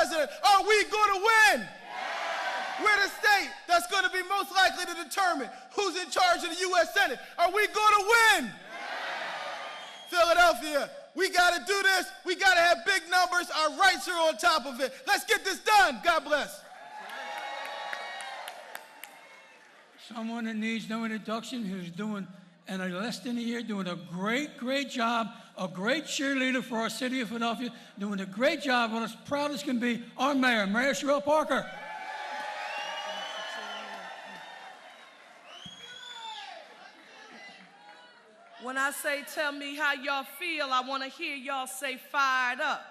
president. Are we going to win? We're the state that's going to be most likely to determine who's in charge of the U.S. Senate. Are we going to win? Philadelphia, we got to do this. We got to have big numbers. Our rights are on top of it. Let's get this done. God bless. Someone that needs no introduction, who's doing, in less than a year, doing a great job, a great cheerleader for our city of Philadelphia, doing a great job, and as proud as can be, our mayor, Mayor Sherrill Parker. When I say tell me how y'all feel, I want to hear y'all say fired up.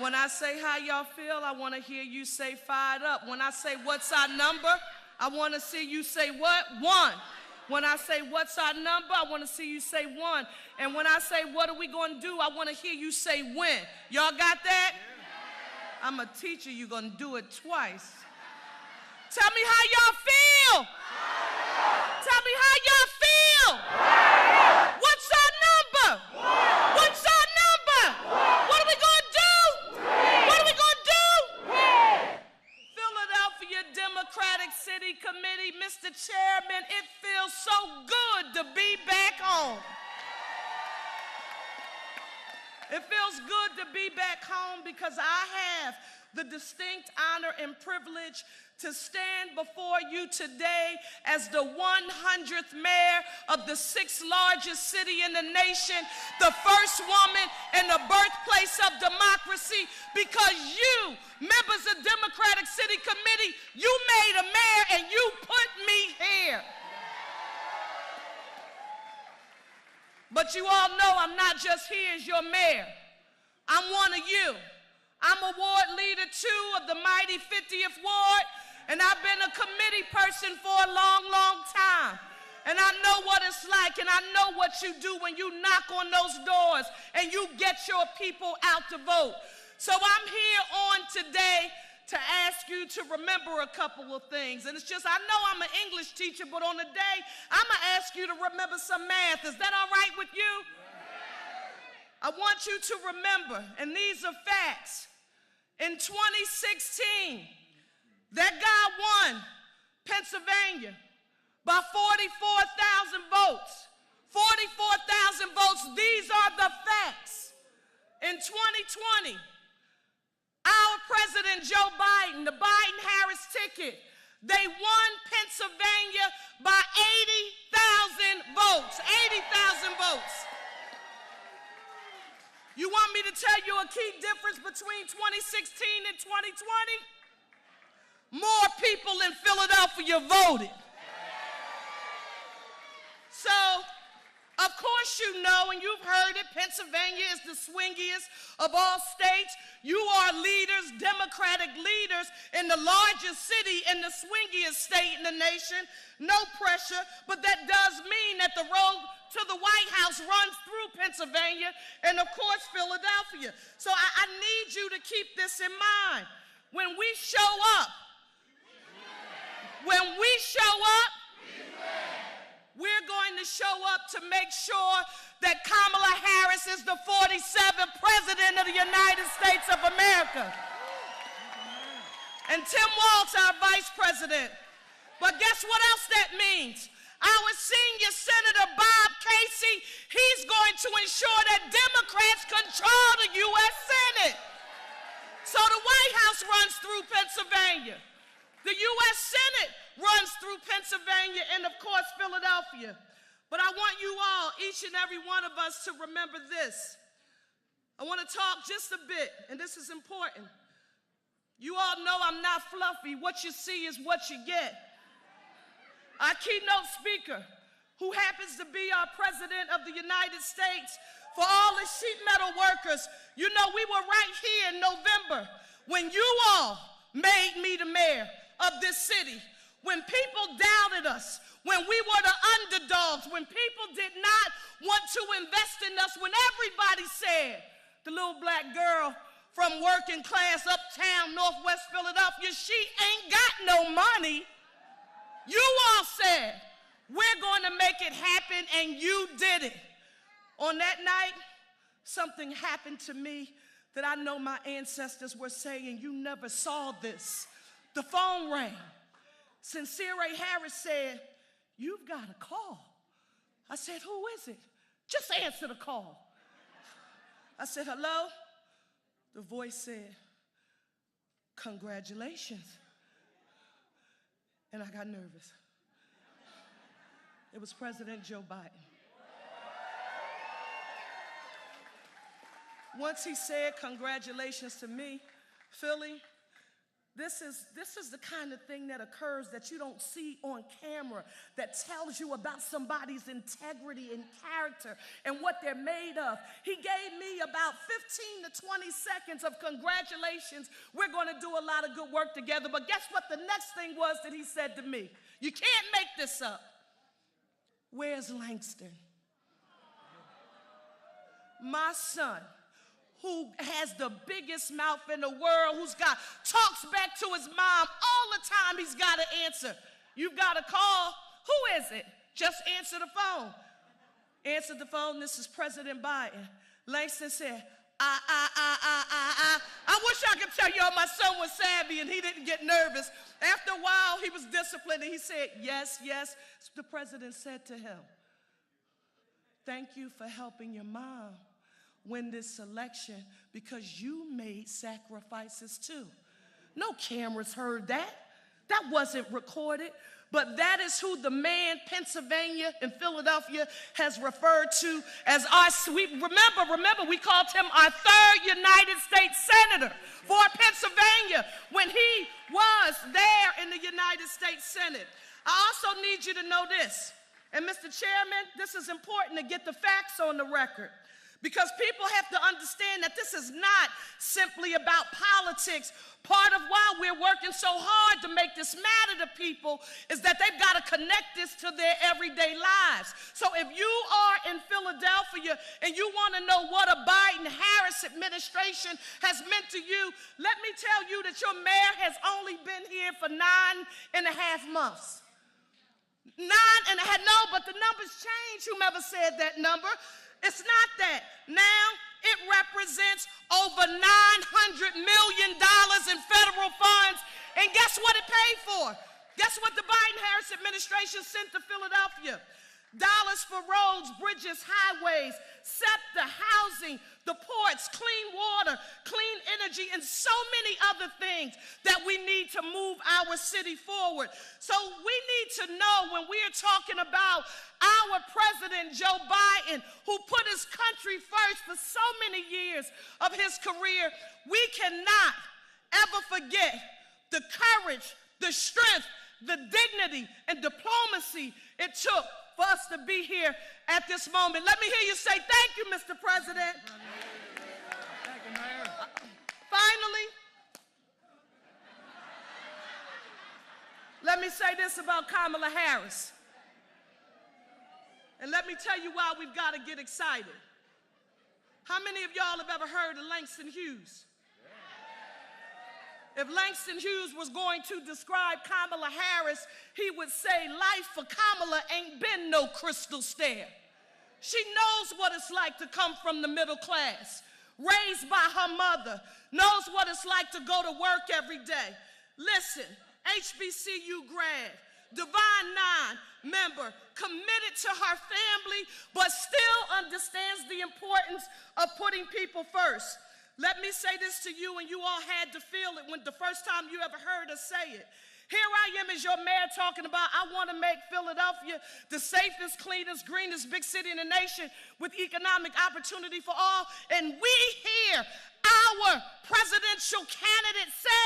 When I say how y'all feel, I want to hear you say fired up. When I say what's our number, I want to see you say what? 1. When I say what's our number, I want to see you say 1. And when I say what are we going to do, I want to hear you say when. Y'all got that? I'm a teacher, you're going to do it twice. Tell me how y'all feel. Tell me how y'all feel. What's our number? What's our number? What are we going to do? What are we going to do? Philadelphia Democratic City Committee, Mr. Chairman, it feels so good to be back home. It feels good to be back home because I have the distinct honor and privilege to stand before you today as the 100th mayor of the 6th largest city in the nation, the first woman in the birthplace of democracy, because you, members of Democratic City Committee, you made a mayor and you put me here. But you all know I'm not just here as your mayor. I'm one of you. I'm a ward leader, too, of the mighty 50th ward, and I've been a committee person for a long time. And I know what it's like, and I know what you do when you knock on those doors and you get your people out to vote. So I'm here on today to ask you to remember a couple of things. And it's just, I know I'm an English teacher, but on the day, I'm going to ask you to remember some math. Is that all right with you? I want you to remember, and these are facts. In 2016, that guy won Pennsylvania by 44,000 votes. 44,000 votes. These are the facts. In 2020, our President Joe Biden, the Biden-Harris ticket, they won Pennsylvania by 80,000 votes. 80,000 votes. You want me to tell you a key difference between 2016 and 2020? More people in Philadelphia voted. So, of course you know, and you've heard it, Pennsylvania is the swingiest of all states. You are leaders, Democratic leaders, in the largest city in the swingiest state in the nation. No pressure, but that does mean that the road to the White House runs through Pennsylvania and, of course, Philadelphia. So I need you to keep this in mind. When we show up, we're going to show up to make sure that Kamala Harris is the 47th President of the United States of America. And Tim Walz, our Vice President. But guess what else that means? Our senior Senator Bob Casey, he's going to ensure that Democrats control the U.S. Senate. So the White House runs through Pennsylvania. The U.S. Senate runs through Pennsylvania and, of course, Philadelphia. But I want you all, each and every one of us, to remember this. I want to talk just a bit, and this is important. You all know I'm not fluffy. What you see is what you get. Our keynote speaker, who happens to be our President of the United States, for all the sheet metal workers, you know, we were right here in November when you all made me the mayor of this city, when people doubted us, when we were the underdogs, when people did not want to invest in us, when everybody said, the little black girl from working class uptown Northwest Philadelphia, she ain't got no money. You all said, we're going to make it happen, and you did it. On that night, something happened to me that I know my ancestors were saying, you never saw this. The phone rang. Sincere Harris said, you've got a call. I said, who is it? Just answer the call. I said, hello? The voice said, congratulations. And I got nervous. It was President Joe Biden. Once he said congratulations to me, Philly, this is the kind of thing that occurs that you don't see on camera, that tells you about somebody's integrity and character and what they're made of. He gave me about 15 to 20 seconds of congratulations. We're going to do a lot of good work together. But guess what the next thing was that he said to me? You can't make this up. Where's Langston? My son, who has the biggest mouth in the world, talks back to his mom all the time. He's got to answer. You've got a call. Who is it? Just answer the phone. Answered the phone. This is President Biden. Langston said, I wish I could tell y'all my son was savvy and he didn't get nervous. After a while, he was disciplined and he said, yes, yes. The president said to him, thank you for helping your mom win this election because you made sacrifices too. No cameras heard that. That wasn't recorded. But that is who the man, Pennsylvania and Philadelphia, has referred to as our sweet. Remember, we called him our third United States Senator for Pennsylvania when he was there in the United States Senate. I also need you to know this. And Mr. Chairman, this is important to get the facts on the record. Because people have to understand that this is not simply about politics. Part of why we're working so hard to make this matter to people is that they've got to connect this to their everyday lives. So if you are in Philadelphia and you want to know what a Biden-Harris administration has meant to you, let me tell you that your mayor has only been here for 9.5 months. No, but the numbers change, whomever said that number. It's not that. Now it represents over $900 million in federal funds. And guess what it paid for? Guess what the Biden-Harris administration sent to Philadelphia? Dollars for roads, bridges, highways, SEPTA, housing, the ports, clean water, clean energy, and so many other things that we need to move our city forward. So we need to know when we are talking about our president, Joe Biden, who put his country first for so many years of his career, we cannot ever forget the courage, the strength, the dignity, and diplomacy it took for us to be here at this moment. Let me hear you say, thank you, Mr. President. Thank you, Mayor. Finally, let me say this about Kamala Harris. And let me tell you why we've got to get excited. How many of y'all have ever heard of Langston Hughes? If Langston Hughes was going to describe Kamala Harris, he would say life for Kamala ain't been no crystal stair. She knows what it's like to come from the middle class, raised by her mother, knows what it's like to go to work every day. Listen, HBCU grad, Divine Nine member, committed to her family, but still understands the importance of putting people first. Let me say this to you, and you all had to feel it when the first time you ever heard us say it. Here I am as your mayor talking about I want to make Philadelphia the safest, cleanest, greenest big city in the nation with economic opportunity for all. And we hear our presidential candidate say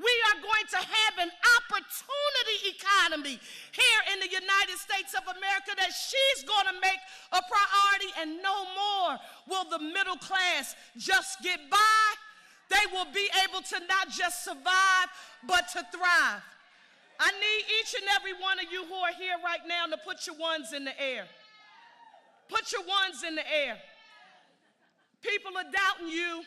we are going to have an opportunity economy here in the United States of America that she's going to make a priority, and no more will the middle class just get by. They will be able to not just survive, but to thrive. I need each and every one of you who are here right now to put your ones in the air. Put your ones in the air. People are doubting you.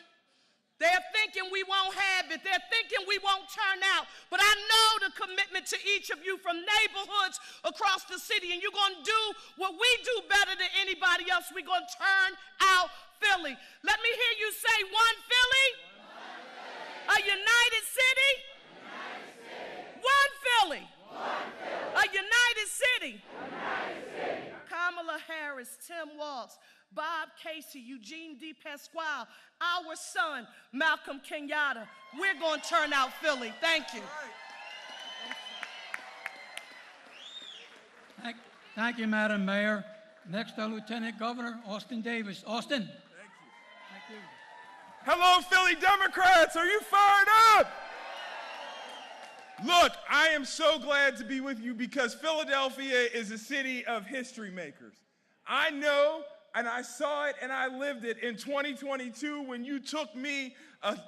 They're thinking we won't have it. They're thinking we won't turn out. But I know the commitment to each of you from neighborhoods across the city, and you're going to do what we do better than anybody else. We're going to turn out Philly. Let me hear you say one Philly. A united city. One Philly. A united city. Kamala Harris, Tim Walz, Bob Casey, Eugene D. Pasquale, our son, Malcolm Kenyatta. We're going to turn out Philly. Thank you. Thank you, Madam Mayor. Next, our Lieutenant Governor, Austin Davis. Austin. Thank you. Thank you. Hello, Philly Democrats. Are you fired up? Look, I am so glad to be with you because Philadelphia is a city of history makers. I know, and I saw it, and I lived it in 2022 when you took me,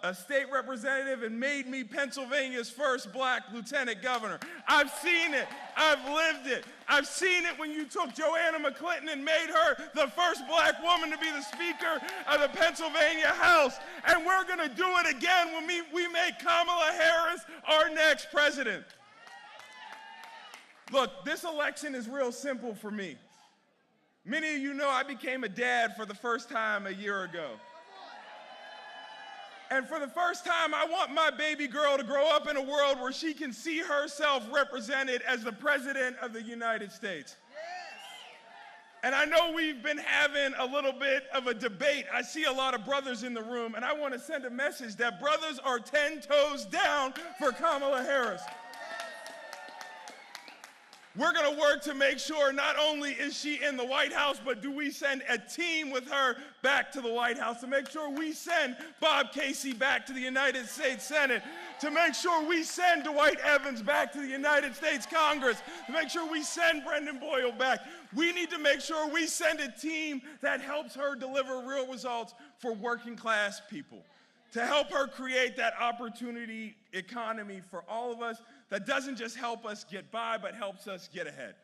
a state representative, and made me Pennsylvania's first black lieutenant governor. I've seen it. I've lived it. I've seen it when you took Joanna McClinton and made her the first black woman to be the Speaker of the Pennsylvania House. And we're going to do it again when we make Kamala Harris our next president. Look, this election is real simple for me. Many of you know I became a dad for the first time a year ago. And for the first time, I want my baby girl to grow up in a world where she can see herself represented as the President of the United States. And I know we've been having a little bit of a debate. I see a lot of brothers in the room, and I want to send a message that brothers are 10 toes down for Kamala Harris. We're going to work to make sure not only is she in the White House, but do we send a team with her back to the White House to make sure we send Bob Casey back to the United States Senate, to make sure we send Dwight Evans back to the United States Congress, to make sure we send Brendan Boyle back. We need to make sure we send a team that helps her deliver real results for working class people, to help her create that opportunity economy for all of us that doesn't just help us get by, but helps us get ahead.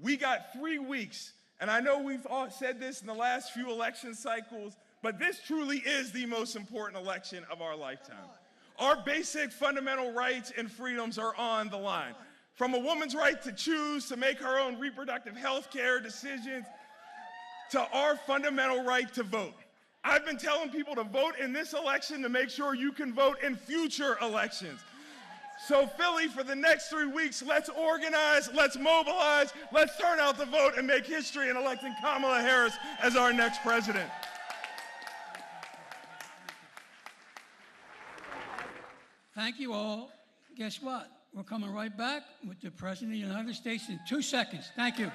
We got 3 weeks, and I know we've all said this in the last few election cycles, but this truly is the most important election of our lifetime. Our basic fundamental rights and freedoms are on the line. From a woman's right to choose, to make her own reproductive health care decisions, to our fundamental right to vote. I've been telling people to vote in this election to make sure you can vote in future elections. So Philly, for the next 3 weeks, let's organize, let's mobilize, let's turn out the vote and make history in electing Kamala Harris as our next president. Thank you all. Guess what? We're coming right back with the President of the United States in 2 seconds. Thank you.